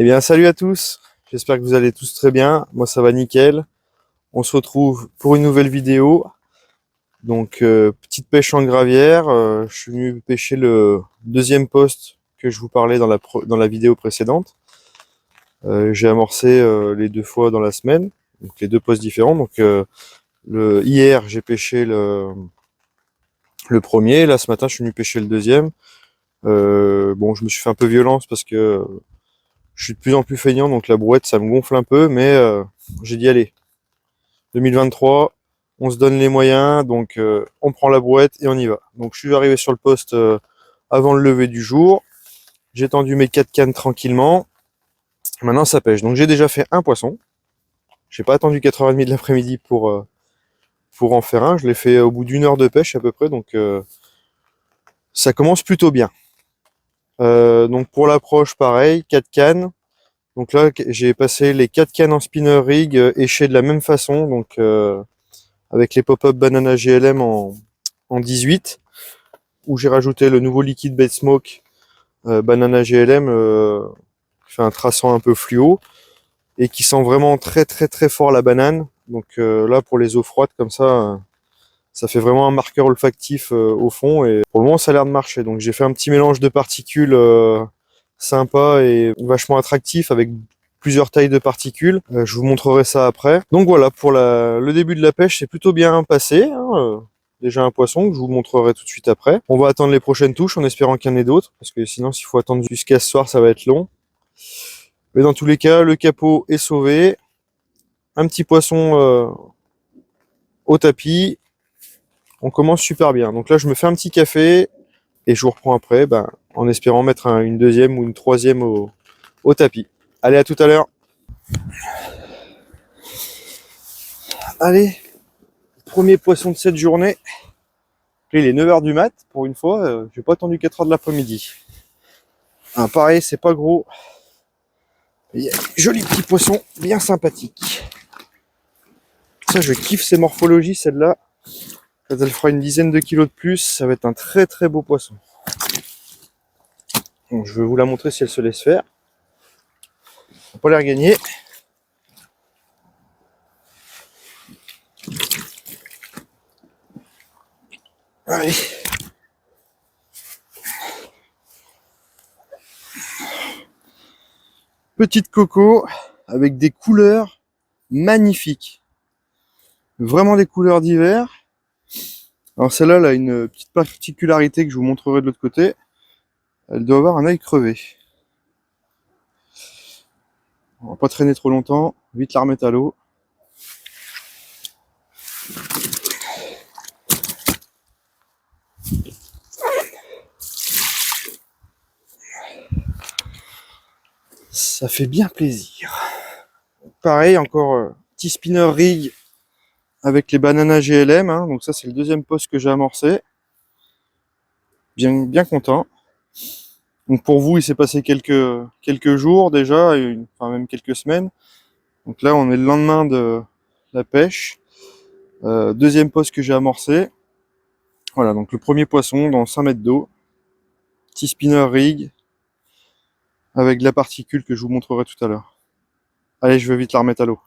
Eh bien, salut à tous. J'espère que vous allez tous très bien. Moi, ça va nickel. On se retrouve pour une nouvelle vidéo. Donc, petite pêche en gravière. Je suis venu pêcher le deuxième poste que je vous parlais dans la vidéo précédente. J'ai amorcé les deux fois dans la semaine, donc les deux postes différents. Donc, hier, j'ai pêché le premier. Là, ce matin, je suis venu pêcher le deuxième. Bon, je me suis fait un peu violence parce que je suis de plus en plus feignant, donc la brouette, ça me gonfle un peu, mais j'ai dit allez, 2023, on se donne les moyens, donc on prend la brouette et on y va. Donc je suis arrivé sur le poste avant le lever du jour, j'ai tendu mes 4 cannes tranquillement, maintenant ça pêche. Donc j'ai déjà fait un poisson, j'ai pas attendu 4h30 de l'après-midi pour en faire un, je l'ai fait au bout d'une heure de pêche à peu près, donc ça commence plutôt bien. Donc pour l'approche, pareil, 4 cannes. Donc là, j'ai passé les 4 cannes en spinner rig échées de la même façon, donc avec les pop-up Banana GLM en 18, où j'ai rajouté le nouveau liquide bait smoke Banana GLM, qui fait un traçant un peu fluo et qui sent vraiment très très très fort la banane. Donc là, pour les eaux froides comme ça fait vraiment un marqueur olfactif au fond, et pour le moment ça a l'air de marcher. Donc j'ai fait un petit mélange de particules sympa et vachement attractif avec plusieurs tailles de particules. Je vous montrerai ça après. Donc voilà, pour le début de la pêche, c'est plutôt bien passé, hein. Déjà un poisson que je vous montrerai tout de suite après. On va attendre les prochaines touches en espérant qu'il y en ait d'autres, parce que sinon s'il faut attendre jusqu'à ce soir, ça va être long. Mais dans tous les cas, le capot est sauvé. Un petit poisson au tapis. On commence super bien. Donc là, je me fais un petit café et je vous reprends après, en espérant mettre une deuxième ou une troisième au tapis. Allez, à tout à l'heure. Allez, premier poisson de cette journée. Il est 9h du mat, pour une fois, j'ai pas attendu 4h de l'après-midi. Pareil, c'est pas gros. Joli petit poisson, bien sympathique. Ça, je kiffe ces morphologies, celle-là. Quand elle fera une dizaine de kilos de plus, ça va être un très très beau poisson. Bon, je vais vous la montrer si elle se laisse faire. On va pas l'air gagner. Allez. Petite coco avec des couleurs magnifiques. Vraiment des couleurs d'hiver. Alors celle-là, elle a une petite particularité que je vous montrerai de l'autre côté. Elle doit avoir un œil crevé. On va pas traîner trop longtemps. Vite la remettre à l'eau. Ça fait bien plaisir. Pareil, encore petit spinner rig avec les Banana GLM. Hein. Donc ça, c'est le deuxième poste que j'ai amorcé. Bien, bien content. Donc pour vous, il s'est passé quelques jours déjà, enfin même quelques semaines. Donc là, on est le lendemain de la pêche. Deuxième poste que j'ai amorcé. Voilà, donc le premier poisson dans 5 mètres d'eau. Petit spinner rig avec de la particule que je vous montrerai tout à l'heure. Allez, je vais vite la remettre à l'eau.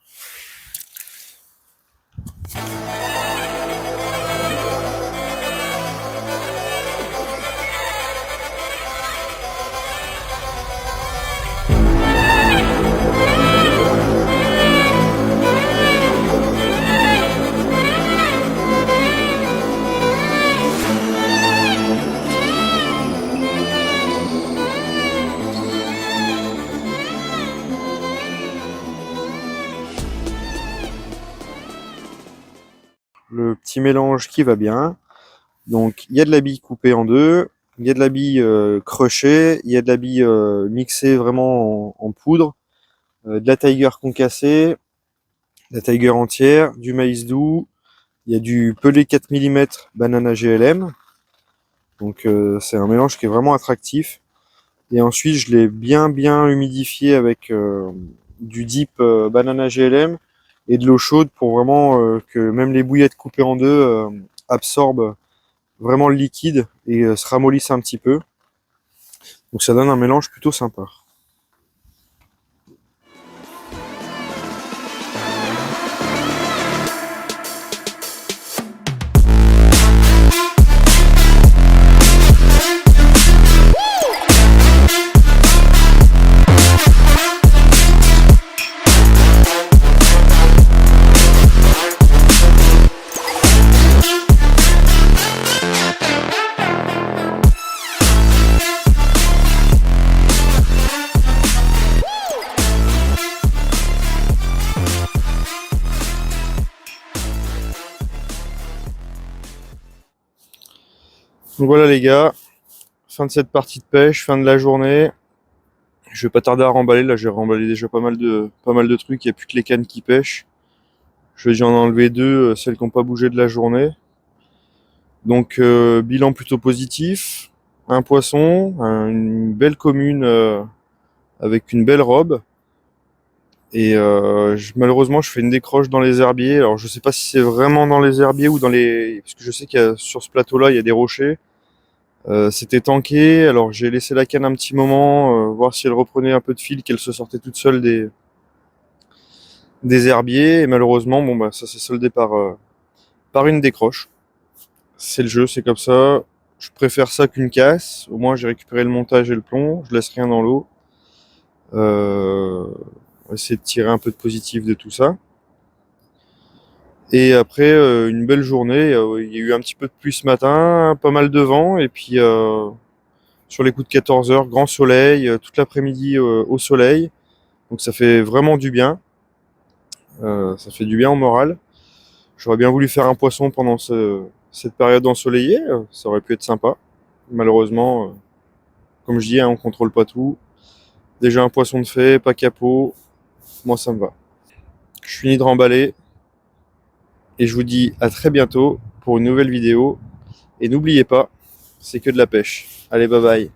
Le petit mélange qui va bien. Donc il y a de la bille coupée en deux, il y a de la bille crushée, il y a de la bille mixée vraiment en poudre, de la Tiger concassée, de la Tiger entière, du maïs doux, il y a du pelé 4 mm Banana GLM. Donc c'est un mélange qui est vraiment attractif. Et ensuite je l'ai bien humidifié avec du dip Banana GLM et de l'eau chaude pour vraiment que même les bouillettes coupées en deux absorbent vraiment le liquide et se ramollissent un petit peu. Donc ça donne un mélange plutôt sympa. Donc voilà les gars, fin de cette partie de pêche, fin de la journée. Je vais pas tarder à remballer, là j'ai remballé déjà pas mal de trucs, il n'y a plus que les cannes qui pêchent. Je vais déjà en enlever deux, celles qui n'ont pas bougé de la journée. Donc bilan plutôt positif, un poisson, une belle commune avec une belle robe. Et malheureusement je fais une décroche dans les herbiers. Alors je sais pas si c'est vraiment dans les herbiers ou dans les... Parce que je sais sur ce plateau là il y a des rochers. C'était tanké, alors j'ai laissé la canne un petit moment, voir si elle reprenait un peu de fil, qu'elle se sortait toute seule des herbiers. Et malheureusement, bon bah ça s'est soldé par une décroche. C'est le jeu, c'est comme ça. Je préfère ça qu'une casse. Au moins j'ai récupéré le montage et le plomb, je laisse rien dans l'eau. On va essayer de tirer un peu de positif de tout ça. Et après une belle journée, il y a eu un petit peu de pluie ce matin, pas mal de vent, et puis sur les coups de 14 heures, grand soleil, toute l'après-midi au soleil. Donc ça fait vraiment du bien. Ça fait du bien au moral. J'aurais bien voulu faire un poisson pendant cette période ensoleillée. Ça aurait pu être sympa. Malheureusement, comme je dis, hein, on contrôle pas tout. Déjà un poisson de fait, pas capot. Moi, ça me va. Je finis de remballer. Et je vous dis à très bientôt pour une nouvelle vidéo. Et n'oubliez pas, c'est que de la pêche. Allez, bye bye.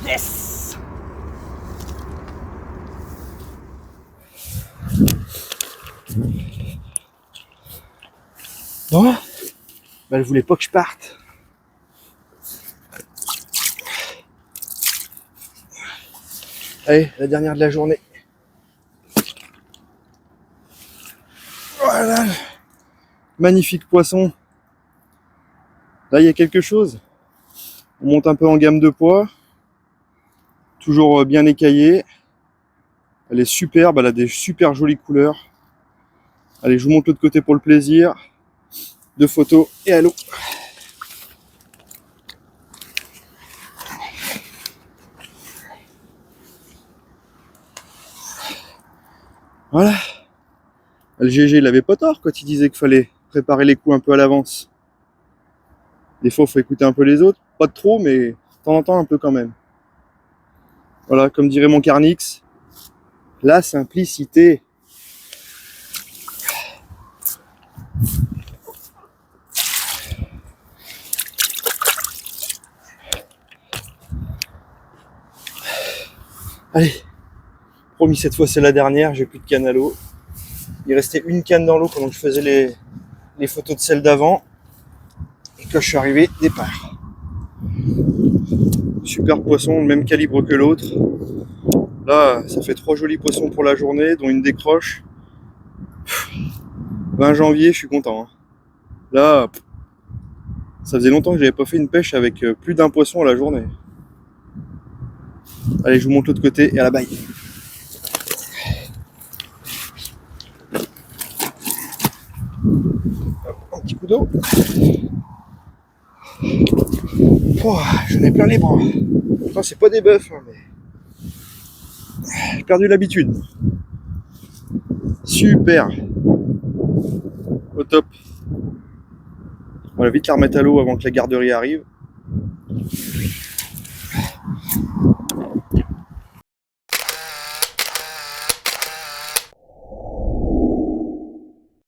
Yes! Bon, bah, elle voulait pas que je parte. Allez, la dernière de la journée. Voilà, magnifique poisson. Là, il y a quelque chose. On monte un peu en gamme de poids. Toujours bien écaillée. Elle est superbe, elle a des super jolies couleurs. Allez, je vous montre l'autre côté pour le plaisir. 2 photos et à l'eau. Voilà. Le GG, il avait pas tort quand il disait qu'il fallait préparer les coups un peu à l'avance. Des fois, il faut écouter un peu les autres. Pas de trop, mais de temps en temps, un peu quand même. Voilà, comme dirait mon Carnix, la simplicité. Allez, promis, cette fois c'est la dernière, j'ai plus de canne à l'eau. Il restait une canne dans l'eau pendant que je faisais les photos de celle d'avant. Et quand je suis arrivé, départ. Super poisson, le même calibre que l'autre. Là, ça fait 3 jolis poissons pour la journée, dont une décroche. 20 janvier, je suis content. Hein. Là, ça faisait longtemps que j'avais pas fait une pêche avec plus d'un poisson à la journée. Allez, je vous montre l'autre côté et à la baille. Un petit coup d'eau. Oh, j'en ai plein les bras. Pourtant, c'est pas des bœufs, hein, mais j'ai perdu l'habitude. Super. Au top. On va vite la remettre à l'eau avant que la garderie arrive.